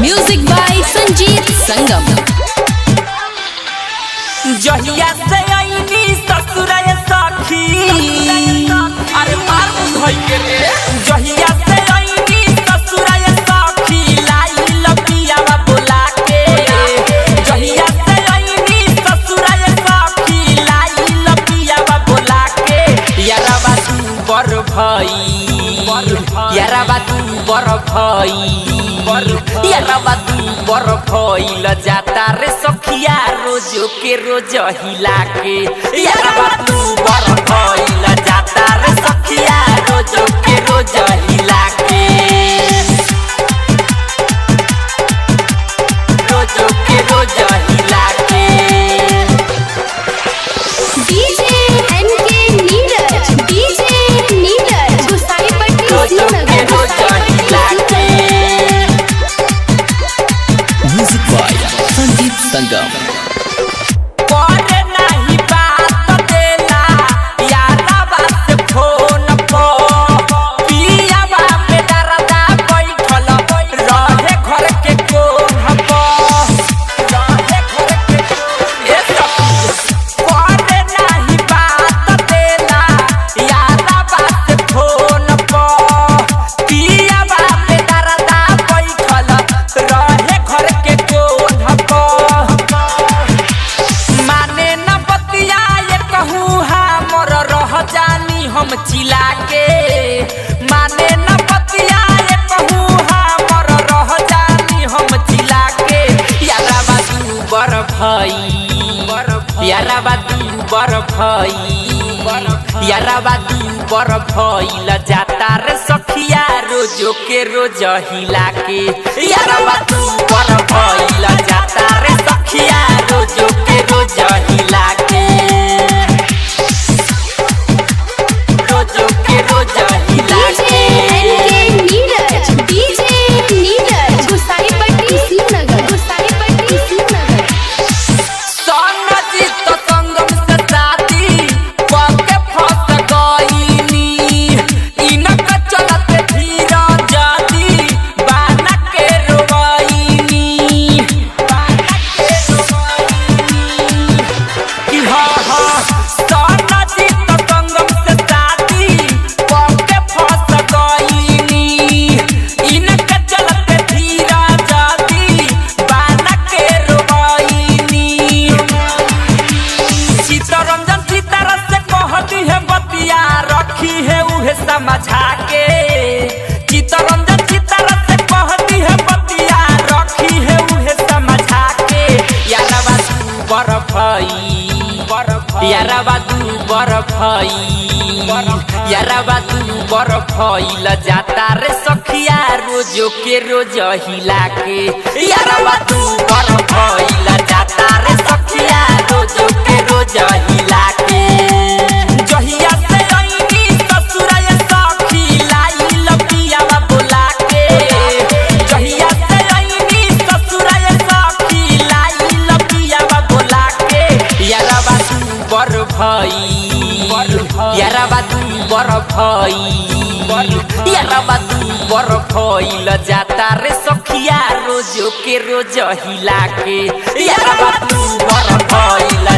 Music by Sanjeet संगम। जहिया से आईनी ससुराल सखी, अरे मार धोई के रे। जहिया से आईनी ससुराल सखी, लाई लपियावा बोला के। जहिया से आईनी ससुराल सखी, लाई लपियावा बोला के। यारवा तू बर भाई, यारवा तू बर भाई, यारवा तू बर भाई ल जाता रे सखिया रोजो के रोज हिला के। यारवा तू बर भाई ल जाता रे सखिया रोजो के रोज हिला के। रोजो के रोज हिला के। DJ NK Neeraj, DJ Neeraj Gusaipatti रोजो के रोज हिला के। Music by Sanjeet Sangam. करे नहीं बात देला यारवा से फोन पर, पियावा पे दरदा बैठल रहे घर के कोन पर। रहे घर के ए करे नहीं बात देला यारवा से फोन पर, पियावा पे दरदा बैठल रहे घर के कोन पर। माने न बतिया ये कहूँ हमर रह जानी हम चिला के। माने न बतिया ये कहूँ हमर रह जानी हम चिला के। यारवा तू बर भाई, यारवा तू बर भाई, यारवा तू बर भाई ल जाता रे सखिया रोजो के रोज हिला के। यारवा तू बर भाई ल जाता रे सखिया रोजो के रोज हिला के। रोजो के रोज हिला डीजे के। एनके नीरज, डीजे नीरज गुसाईपट्टी श्रीनगर, गुसाईपट्टी श्रीनगर। सोनजीत संगम से शादी पके फंस गईनी। इनका चलते धीरा जादी बाना के रोवाईनी। बाना के रोवाईनी कि हाँ हाँ। सोनजीत संगम से शादी पके फंस गईनी। इनका चलते धीरा जादी बाना के रोवाईनी। चितरंजन चितारा से कहती है बतिया रखी है उहे समझा के। चितरंजन चितारा से कहती है बतिया रखी है उहे समझा के। यारवा तू बर भाई, यारवा तू बर भाई, यारवा तू बर भाई ल जाता रे सखिया रोजो के रोज हिला के। यारवा तू बर भाई ल जाता रे सखिया रोजो के रोज हिला के। जहिया से आईनी ससुराल सखी, लाई लपियावा बोला के। जहिया से आईनी ससुराल सखी, लाई लपियावा बोला के। यारवा तू बर भाई, यारवा तू बर भाई, यारवा तू बर भाई ल जाता रे सखिया रोजो के रोज हिला के। यारवा तू बर भाई ल